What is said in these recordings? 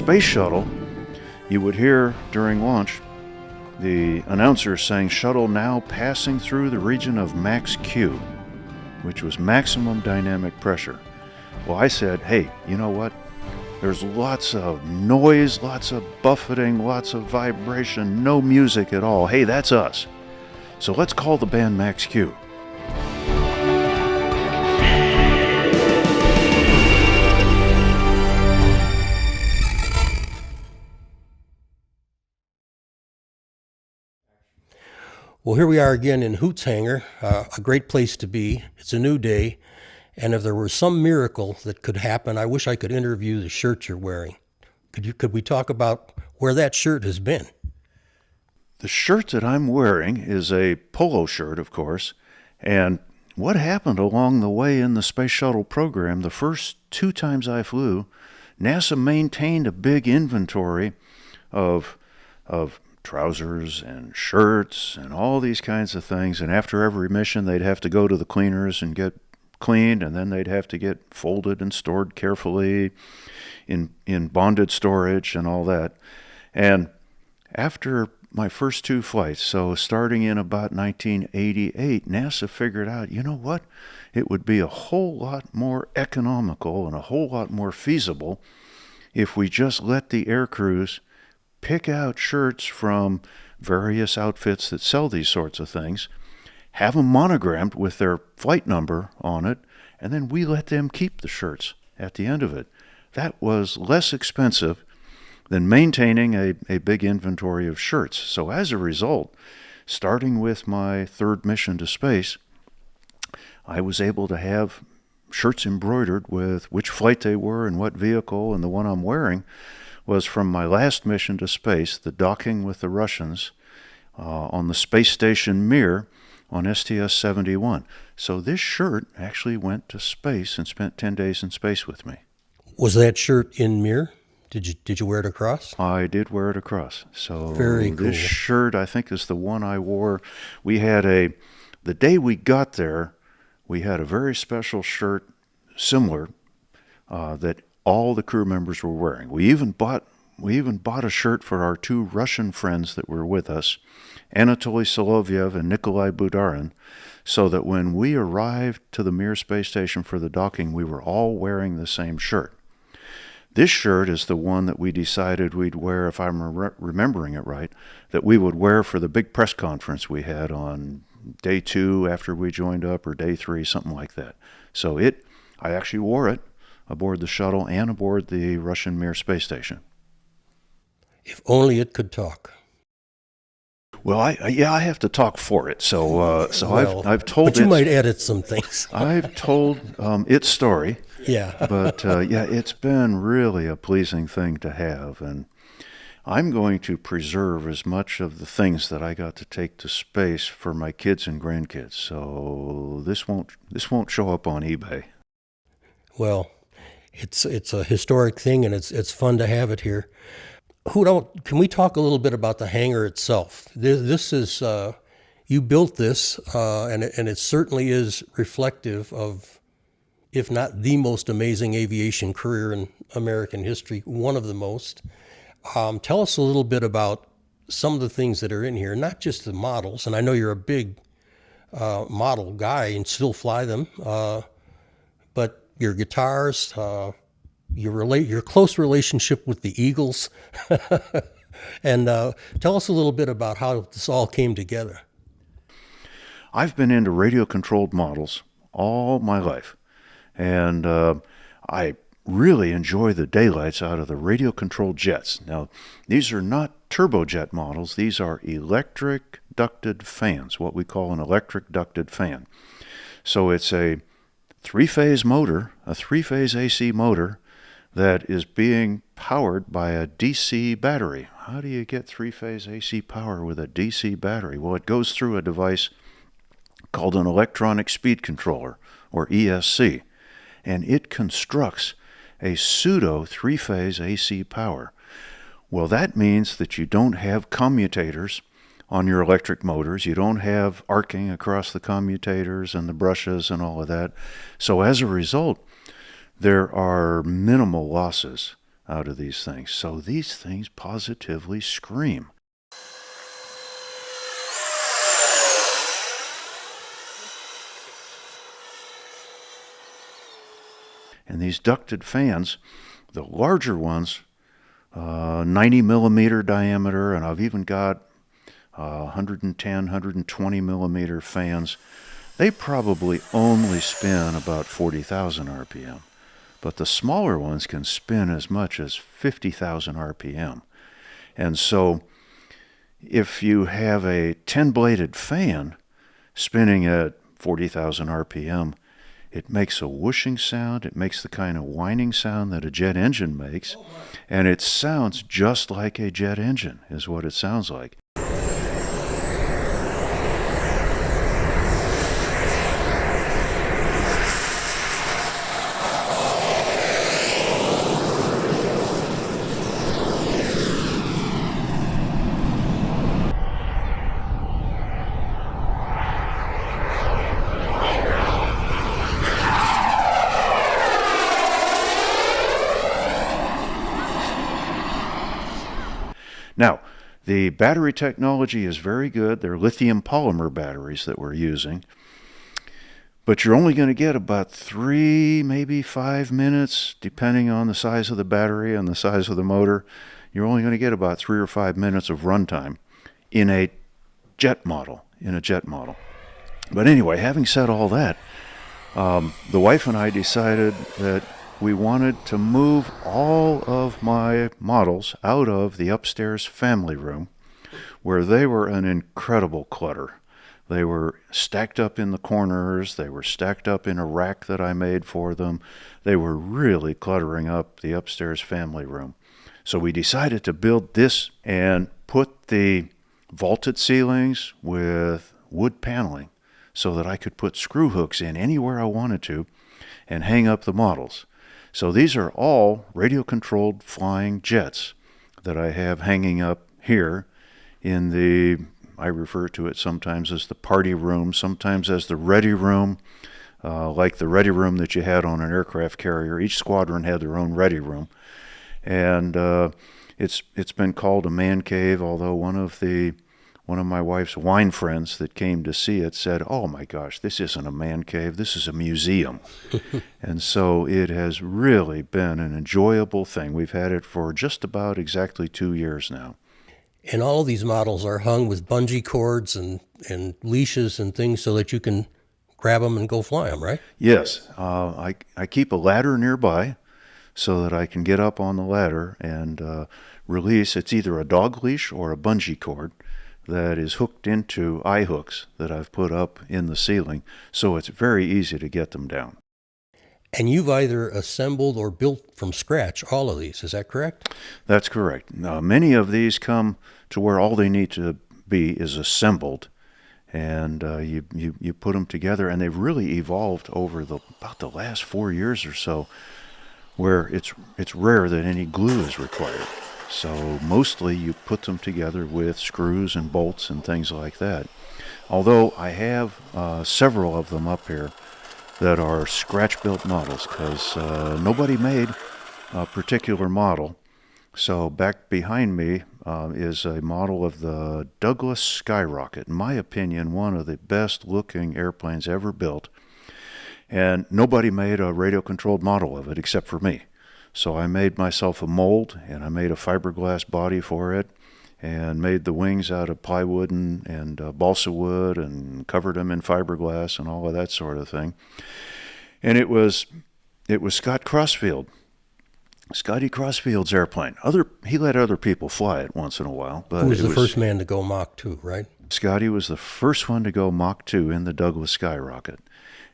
Space Shuttle, you would hear during launch the announcer saying, "Shuttle now passing through the region of max Q," which was maximum dynamic pressure. Well, I said, hey, you know what? There's lots of noise, lots of buffeting, lots of vibration, no music at all. Hey, that's us. So let's call the band Max Q. Well, here we are again in Hoot's hangar, a great place to be. It's a new day, and if there were some miracle that could happen, I wish I could interview the shirt you're wearing. Could we talk about where that shirt has been? The shirt that I'm wearing is a polo shirt, of course, and what happened along the way in the Space Shuttle program, the first 2 times I flew, NASA maintained a big inventory of trousers and shirts and all these kinds of things, and after every mission they'd have to go to the cleaners and get cleaned, and then they'd have to get folded and stored carefully in bonded storage and all that. And after my first 2 flights, so starting in about 1988, NASA figured out, you know what, it would be a whole lot more economical and a whole lot more feasible if we just let the air crews pick out shirts from various outfits that sell these sorts of things, have them monogrammed with their flight number on it, and then we let them keep the shirts at the end of it. That was less expensive than maintaining a big inventory of shirts. So as a result, starting with my 3rd mission to space, I was able to have shirts embroidered with which flight they were and what vehicle, and the one I'm wearing was from my last mission to space, the docking with the Russians on the space station Mir on STS-71. So this shirt actually went to space and spent 10 days in space with me. Was that shirt in Mir? Did you wear it across? I did wear it across. So very cool. This shirt, I think, is the one I wore. We had the day we got there, we had a very special shirt similar that all the crew members were wearing. We even bought a shirt for our 2 Russian friends that were with us, Anatoly Solovyev and Nikolai Budarin, so that when we arrived to the Mir space station for the docking, we were all wearing the same shirt. This shirt is the one that we decided we'd wear, if I'm remembering it right, that we would wear for the big press conference we had on day 2 after we joined up, or day 3, something like that. So I actually wore it aboard the shuttle and aboard the Russian Mir space station. If only it could talk. Well, I have to talk for it. So well, I've told. But you might edit some things. I've told its story. Yeah. But it's been really a pleasing thing to have, and I'm going to preserve as much of the things that I got to take to space for my kids and grandkids. So this won't show up on eBay. Well, it's a historic thing, and it's fun to have it here. Can we talk a little bit about the hangar itself? This is you built this, and it certainly is reflective of, if not the most amazing aviation career in American history, one of the most. Tell us a little bit about some of the things that are in here, not just the models. And I know you're a big model guy and still fly them, but your guitars. Your close relationship with the Eagles, and tell us a little bit about how this all came together. I've been into radio-controlled models all my life, and I really enjoy the daylights out of the radio-controlled jets. Now, these are not turbojet models. These are electric ducted fans, what we call an electric ducted fan. So it's a 3-phase motor, a 3-phase AC motor, that is being powered by a DC battery. How do you get 3-phase AC power with a DC battery? Well, it goes through a device called an electronic speed controller, or ESC, and it constructs a pseudo 3-phase AC power. Well, that means that you don't have commutators on your electric motors. You don't have arcing across the commutators and the brushes and all of that. So as a result, there are minimal losses out of these things. So these things positively scream. And these ducted fans, the larger ones, 90 millimeter diameter, and I've even got 110, 120 millimeter fans. They probably only spin about 40,000 RPM, but the smaller ones can spin as much as 50,000 RPM. And so if you have a 10-bladed fan spinning at 40,000 RPM, it makes a whooshing sound. It makes the kind of whining sound that a jet engine makes. And it sounds just like a jet engine, is what it sounds like. Now, the battery technology is very good. They're lithium polymer batteries that we're using. But you're only going to get about 3, maybe 5 minutes, depending on the size of the battery and the size of the motor. You're only going to get about 3 or 5 minutes of runtime in a jet model, But anyway, having said all that, the wife and I decided that we wanted to move all of my models out of the upstairs family room, where they were an incredible clutter. They were stacked up in the corners. They were stacked up in a rack that I made for them. They were really cluttering up the upstairs family room. So we decided to build this and put the vaulted ceilings with wood paneling so that I could put screw hooks in anywhere I wanted to and hang up the models. So these are all radio-controlled flying jets that I have hanging up here in the, I refer to it sometimes as the party room, sometimes as the ready room, like the ready room that you had on an aircraft carrier. Each squadron had their own ready room. And it's been called a man cave, although one of my wife's wine friends that came to see it said, "Oh my gosh, this isn't a man cave, this is a museum." And so it has really been an enjoyable thing. We've had it for just about exactly 2 years now. And all of these models are hung with bungee cords and leashes and things so that you can grab them and go fly them, right? Yes, I keep a ladder nearby so that I can get up on the ladder and release. It's either a dog leash or a bungee cord that is hooked into eye hooks that I've put up in the ceiling, so it's very easy to get them down. And you've either assembled or built from scratch all of these, is that correct? That's correct. Many of these come to where all they need to be is assembled, and you put them together, and they've really evolved over about the last 4 years or so, where it's rare that any glue is required. So mostly you put them together with screws and bolts and things like that. Although I have several of them up here that are scratch-built models because nobody made a particular model. So back behind me is a model of the Douglas Skyrocket. In my opinion, one of the best-looking airplanes ever built. And nobody made a radio-controlled model of it except for me. So I made myself a mold, and I made a fiberglass body for it, and made the wings out of plywood and balsa wood, and covered them in fiberglass and all of that sort of thing. And it was Scott Crossfield, Scotty Crossfield's airplane. He let other people fly it once in a while, but Who was the first man to go Mach 2, right? Scotty was the first one to go Mach 2 in the Douglas Skyrocket,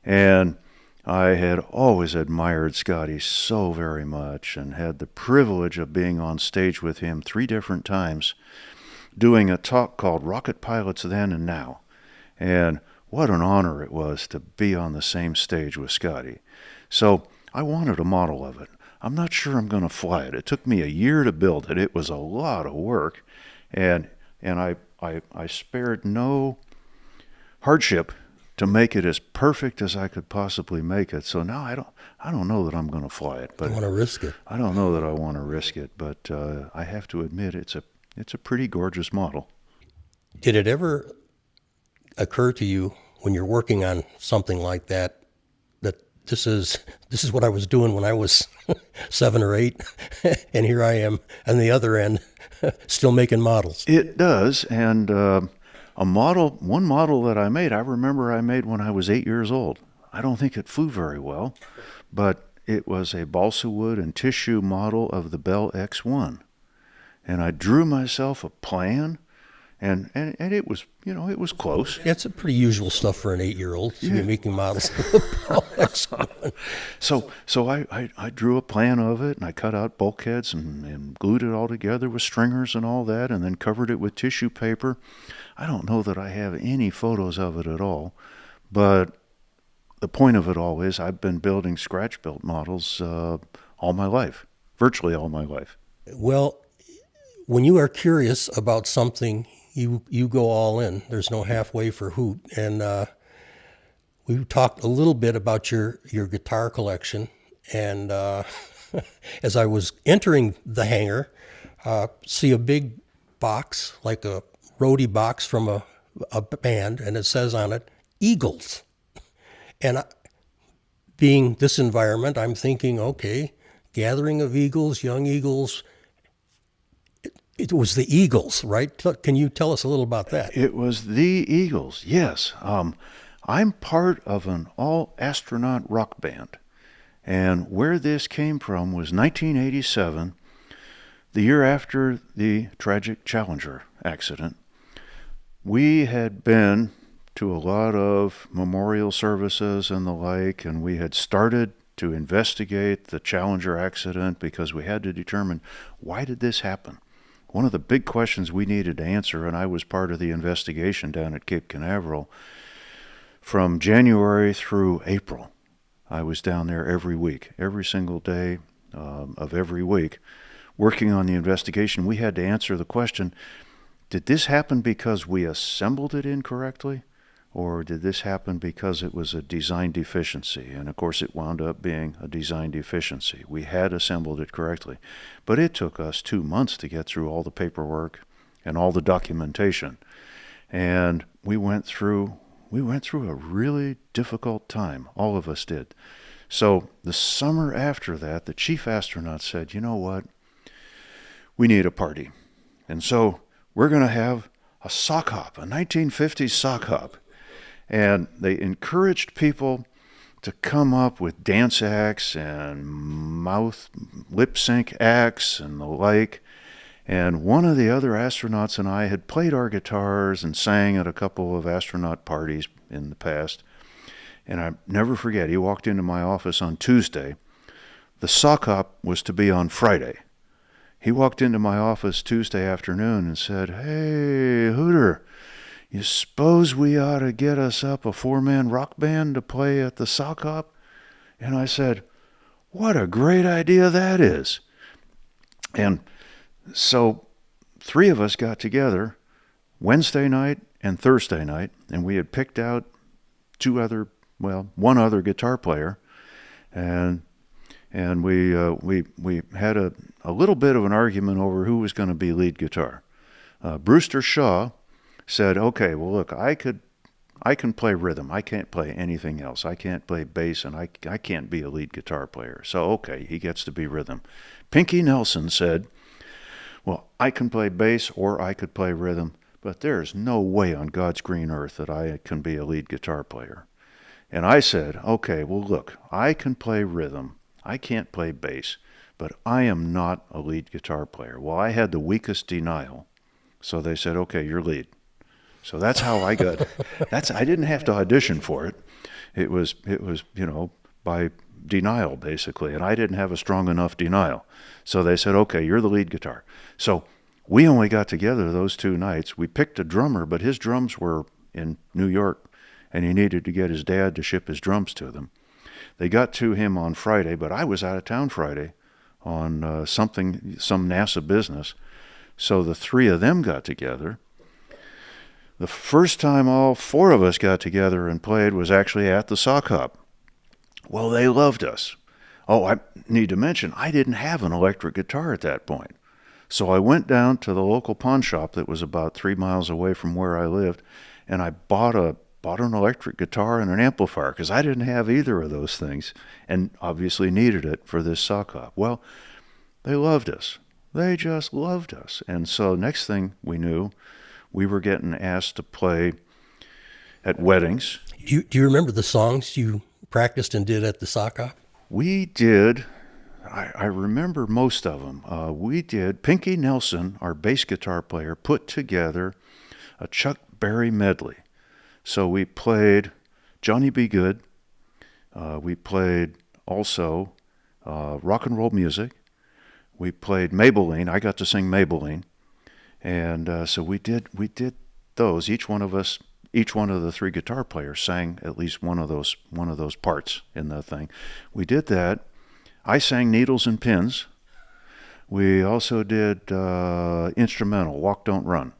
and I had always admired Scotty so very much and had the privilege of being on stage with him 3 different times doing a talk called Rocket Pilots Then and Now. And what an honor it was to be on the same stage with Scotty. So I wanted a model of it. I'm not sure I'm going to fly it. It took me a year to build it. It was a lot of work, and I spared no hardship to make it as perfect as I could possibly make it. So now I don't know that I'm going to fly it, but I want to risk it. I don't know that I want to risk it, but I have to admit it's a pretty gorgeous model. Did it ever occur to you when you're working on something like that this is what I was doing when I was 7 or 8, and here I am on the other end, still making models? It does, and one model that I remember I made when I was 8 years old. I don't think it flew very well, but it was a balsa wood and tissue model of the Bell X-1, and I drew myself a plan. And it was, it was close. It's a pretty usual stuff for an 8-year-old to be making models. So I drew a plan of it, and I cut out bulkheads and glued it all together with stringers and all that, and then covered it with tissue paper. I don't know that I have any photos of it at all, but the point of it all is I've been building scratch-built models all my life, virtually all my life. Well, when you are curious about something, you go all in. There's no halfway for Hoot. And we talked a little bit about your guitar collection. And as I was entering the hangar, see a big box, like a roadie box from a band, and it says on it, Eagles. And being this environment, I'm thinking, okay, gathering of eagles, young eagles. It was the Eagles, right? Can you tell us a little about that? It was the Eagles, yes. I'm part of an all-astronaut rock band. And where this came from was 1987, the year after the tragic Challenger accident. We had been to a lot of memorial services and the like, and we had started to investigate the Challenger accident because we had to determine, why did this happen? One of the big questions we needed to answer, and I was part of the investigation down at Cape Canaveral, from January through April. I was down there every week, every single day of every week, working on the investigation. We had to answer the question, did this happen because we assembled it incorrectly? Or did this happen because it was a design deficiency? And of course it wound up being a design deficiency. We had assembled it correctly. But it took us 2 months to get through all the paperwork and all the documentation. And we went through a really difficult time. All of us did. So the summer after that, the chief astronaut said, you know what? We need a party. And so we're going to have a sock hop, a 1950s sock hop. And they encouraged people to come up with dance acts and lip sync acts and the like. And one of the other astronauts and I had played our guitars and sang at a couple of astronaut parties in the past. And I never forget, he walked into my office on Tuesday. The sock hop was to be on Friday. He walked into my office Tuesday afternoon and said, "Hey, Hooter, you suppose we ought to get us up a 4-man rock band to play at the sock hop?" And I said, "What a great idea that is." And so 3 of us got together Wednesday night and Thursday night, and we had picked out one other guitar player, and we had a little bit of an argument over who was going to be lead guitar. Brewster Shaw said, "Okay, well, look, I can play rhythm. I can't play anything else. I can't play bass, and I can't be a lead guitar player. So, okay, he gets to be rhythm." Pinky Nelson said, "Well, I can play bass or I could play rhythm, but there's no way on God's green earth that I can be a lead guitar player." And I said, "Okay, well, look, I can play rhythm. I can't play bass, but I am not a lead guitar player." Well, I had the weakest denial. So they said, "Okay, you're lead." So that's how I got. I didn't have to audition for it. It was by denial basically, and I didn't have a strong enough denial. So they said, "Okay, you're the lead guitar." So we only got together those 2 nights. We picked a drummer, but his drums were in New York, and he needed to get his dad to ship his drums to them. They got to him on Friday, but I was out of town Friday on some NASA business. So the 3 of them got together. The first time all four of us got together and played was actually at the sock hop. Well, they loved us. Oh, I need to mention, I didn't have an electric guitar at that point. So I went down to the local pawn shop that was about 3 miles away from where I lived, and I bought an electric guitar and an amplifier because I didn't have either of those things and obviously needed it for this sock hop. Well, they loved us. They just loved us. And so next thing we knew, we were getting asked to play at weddings. Do you remember the songs you practiced and did at the sock hop? We did. I remember most of them. We did. Pinky Nelson, our bass guitar player, put together a Chuck Berry medley. So we played Johnny B. Good. We played also rock and roll music. We played Maybelline. I got to sing Maybelline. And so we did those. Each one of the three guitar players sang at least one of those parts in the thing. We did that. I sang Needles and Pins. We also did instrumental, Walk Don't Run.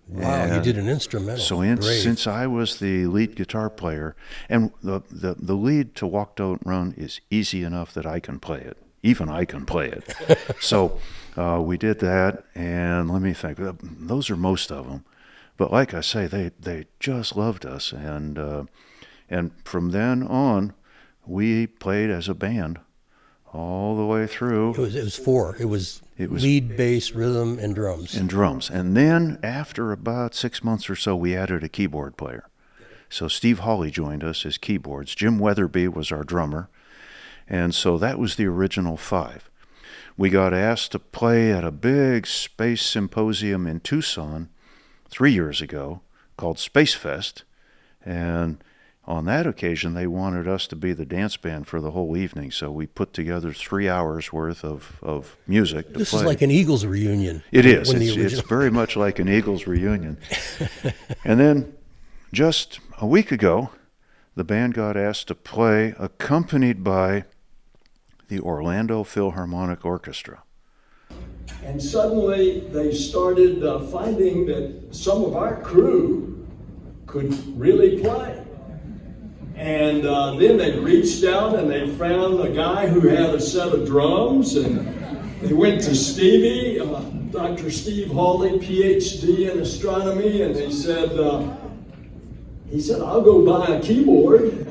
Wow, you did an instrumental. So since I was the lead guitar player, and the lead to Walk Don't Run is easy enough that I can play it. Even I can play it. So we did that, and let me think. Those are most of them. But like I say, they just loved us, and from then on, we played as a band all the way through. It was four. It was lead, bass, rhythm, and drums. And then after about 6 months or so, we added a keyboard player. So Steve Hawley joined us as keyboards. Jim Weatherby was our drummer. And so that was the original five. We got asked to play at a big space symposium in Tucson 3 years ago called Space Fest. And on that occasion, they wanted us to be the dance band for the whole evening, so we put together 3 hours worth of music to play. This is like an Eagles reunion. It is. It's very much like an Eagles reunion. And then just a week ago, the band got asked to play accompanied by the Orlando Philharmonic Orchestra. And suddenly they started finding that some of our crew could really play. And then they reached out and they found a guy who had a set of drums, and they went to Stevie, Dr. Steve Hawley, PhD in astronomy, and they said, I'll go buy a keyboard.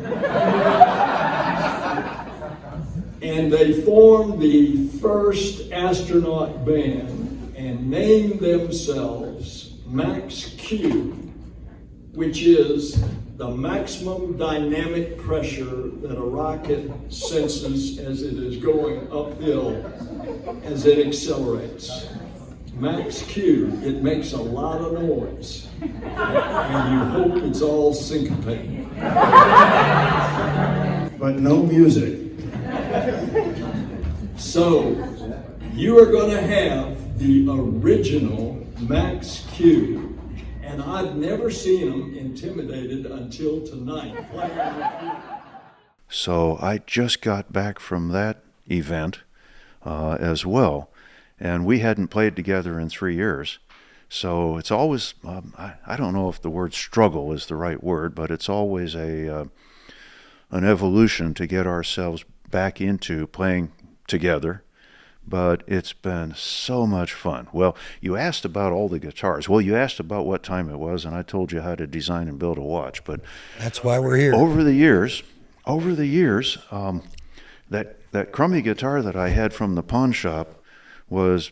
And they formed the first astronaut band and named themselves Max Q, which is the maximum dynamic pressure that a rocket senses as it is going uphill as it accelerates. Max Q, it makes a lot of noise, and you hope it's all syncopated. But no music. So, you are going to have the original Max Q. And I've never seen them intimidated until tonight. So I just got back from that event as well, and we hadn't played together in 3 years. So it's always, I don't know if the word struggle is the right word, but it's always an evolution to get ourselves back into playing together. But it's been so much fun. Well, you asked about all the guitars. Well, you asked about what time it was, and I told you how to design and build a watch. But that's why we're here. Over the years, that crummy guitar that I had from the pawn shop was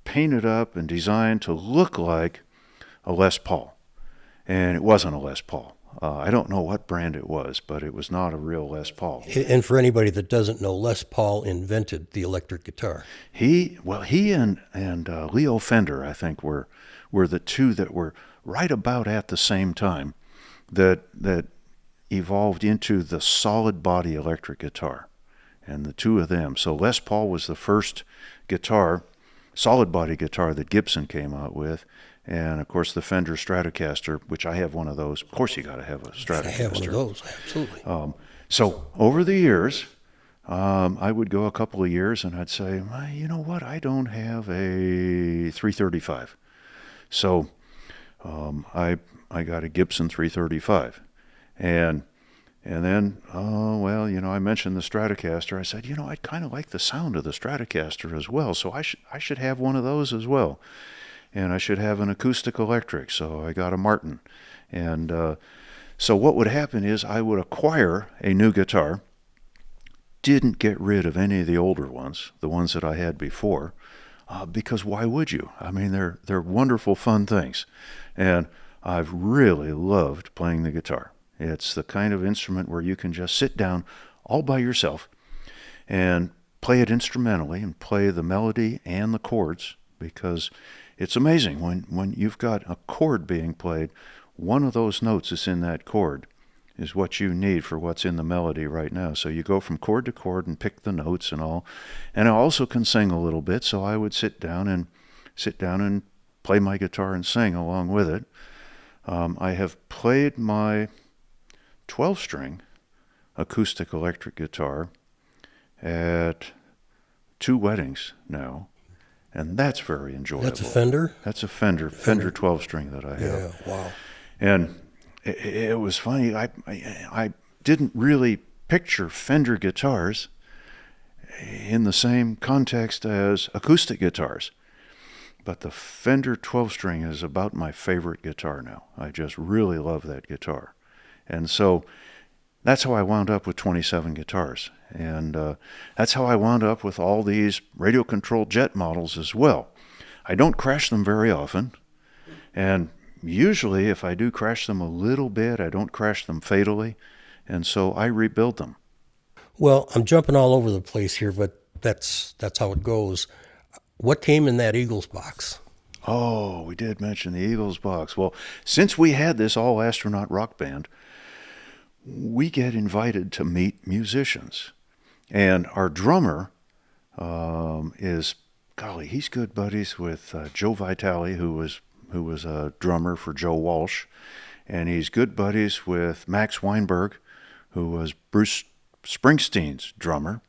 painted up and designed to look like a Les Paul, and it wasn't a Les Paul. I don't know what brand it was, but it was not a real Les Paul. And for anybody that doesn't know, Les Paul invented the electric guitar. He and Leo Fender, I think, were the two that were right about at the same time that evolved into the solid body electric guitar, and the two of them. So Les Paul was the first guitar, solid body guitar that Gibson came out with. And, of course, the Fender Stratocaster, which I have one of those. Of course, you got to have a Stratocaster. I have one of those, absolutely. So over the years, I would go a couple of years and I'd say, you know what, I don't have a 335. So I I got a Gibson 335. And then, I mentioned the Stratocaster. I said, I'd kind of like the sound of the Stratocaster as well, so I should have one of those as well. And I should have an acoustic electric, so I got a Martin. And so what would happen is I would acquire a new guitar, didn't get rid of any of the older ones, the ones that I had before, because why would you? I mean, they're wonderful, fun things. And I've really loved playing the guitar. It's the kind of instrument where you can just sit down all by yourself and play it instrumentally and play the melody and the chords, because it's amazing when you've got a chord being played, one of those notes that's in that chord is what you need for what's in the melody right now. So you go from chord to chord and pick the notes and all. And I also can sing a little bit, so I would sit down and play my guitar and sing along with it. I have played my 12-string acoustic electric guitar at 2 weddings now, and that's very enjoyable. That's a Fender? That's a Fender 12-string that I have. Yeah, wow. And it was funny. I didn't really picture Fender guitars in the same context as acoustic guitars. But the Fender 12-string is about my favorite guitar now. I just really love that guitar. And so that's how I wound up with 27 guitars. And that's how I wound up with all these radio-controlled jet models as well. I don't crash them very often. And usually, if I do crash them a little bit, I don't crash them fatally, and so I rebuild them. Well, I'm jumping all over the place here, but that's how it goes. What came in that Eagles box? Oh, we did mention the Eagles box. Well, since we had this all-astronaut rock band, we get invited to meet musicians. And our drummer he's good buddies with Joe Vitale, who was a drummer for Joe Walsh, and he's good buddies with Max Weinberg, who was Bruce Springsteen's drummer.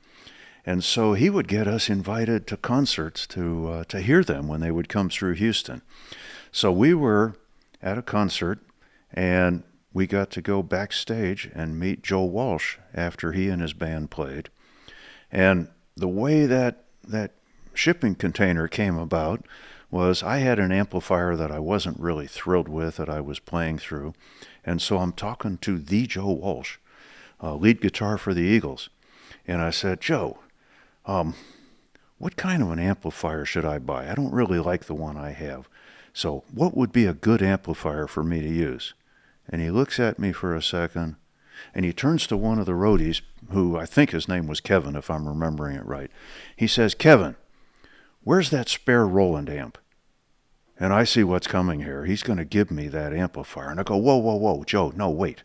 And so he would get us invited to concerts to hear them when they would come through Houston. So we were at a concert, and we got to go backstage and meet Joe Walsh after he and his band played. And the way that shipping container came about was I had an amplifier that I wasn't really thrilled with that I was playing through. And so I'm talking to the Joe Walsh, lead guitar for the Eagles. And I said, Joe, what kind of an amplifier should I buy? I don't really like the one I have. So what would be a good amplifier for me to use? And he looks at me for a second, and he turns to one of the roadies, who I think his name was Kevin, if I'm remembering it right. He says, Kevin, where's that spare Roland amp? And I see what's coming here. He's going to give me that amplifier. And I go, whoa, Joe, no, wait.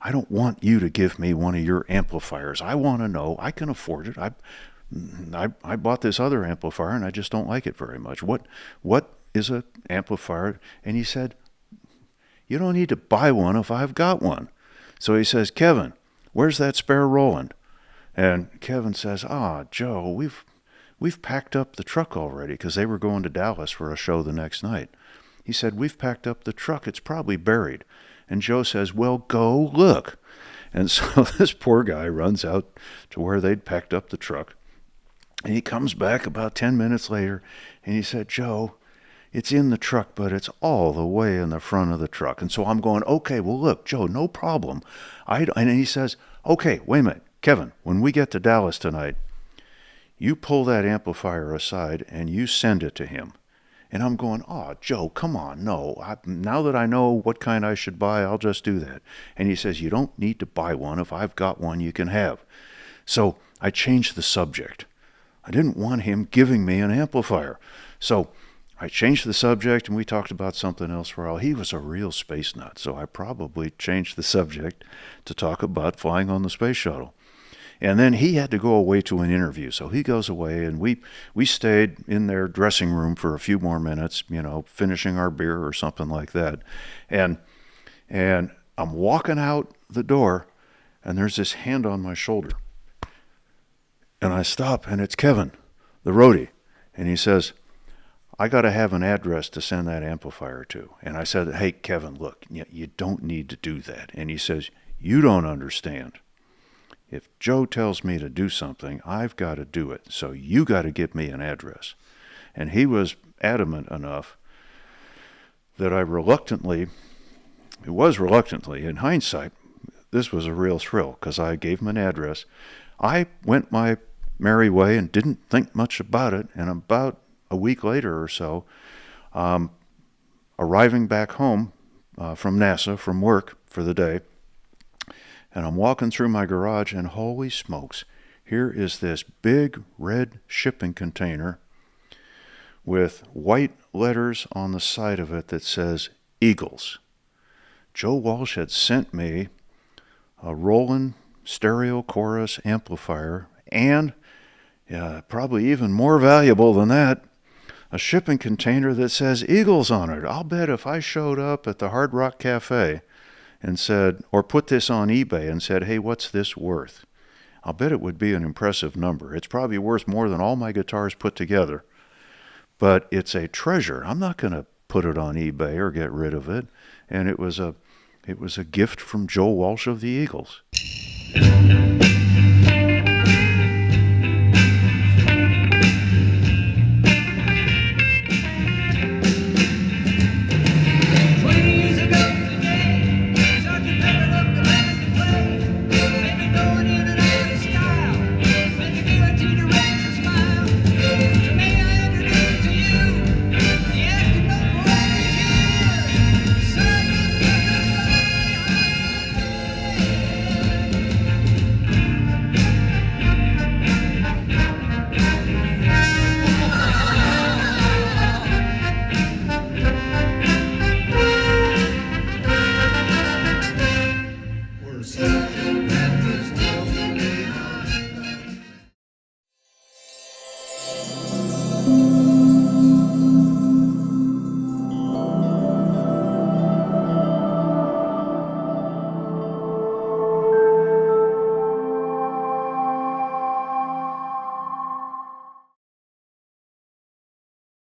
I don't want you to give me one of your amplifiers. I want to know I can afford it. I bought this other amplifier, and I just don't like it very much. What is an amplifier? And he said, you don't need to buy one if I've got one. So he says, Kevin, where's that spare Roland? And Kevin says, Joe, we've packed up the truck already, because they were going to Dallas for a show the next night. He said, we've packed up the truck. It's probably buried. And Joe says, well, go look. And so this poor guy runs out to where they'd packed up the truck. And he comes back about 10 minutes later, and he said, Joe, it's in the truck, but it's all the way in the front of the truck. And so I'm going, okay, well, look, Joe, no problem. And he says, okay, wait a minute, Kevin, when we get to Dallas tonight, you pull that amplifier aside and you send it to him. And I'm going, Joe, come on, no. Now that I know what kind I should buy, I'll just do that. And he says, you don't need to buy one. If I've got one, you can have. So I changed the subject. I didn't want him giving me an amplifier. So I changed the subject, and we talked about something else for a while. He was a real space nut, so I probably changed the subject to talk about flying on the space shuttle. And then he had to go away to an interview, so he goes away, and we stayed in their dressing room for a few more minutes, finishing our beer or something like that. And I'm walking out the door, and there's this hand on my shoulder. And I stop, and it's Kevin, the roadie. And he says, I got to have an address to send that amplifier to. And I said, hey, Kevin, look, you don't need to do that. And he says, you don't understand. If Joe tells me to do something, I've got to do it. So you got to give me an address. And he was adamant enough that in hindsight, this was a real thrill because I gave him an address. I went my merry way and didn't think much about it. And about a week later or so, arriving back home from NASA, from work for the day, and I'm walking through my garage, and holy smokes, here is this big red shipping container with white letters on the side of it that says Eagles. Joe Walsh had sent me a Roland stereo chorus amplifier and, probably even more valuable than that, a shipping container that says Eagles on it. I'll bet if I showed up at the Hard Rock Cafe and said, or put this on eBay and said, hey, what's this worth? I'll bet it would be an impressive number. It's probably worth more than all my guitars put together. But it's a treasure. I'm not going to put it on eBay or get rid of it. And it was a gift from Joe Walsh of the Eagles.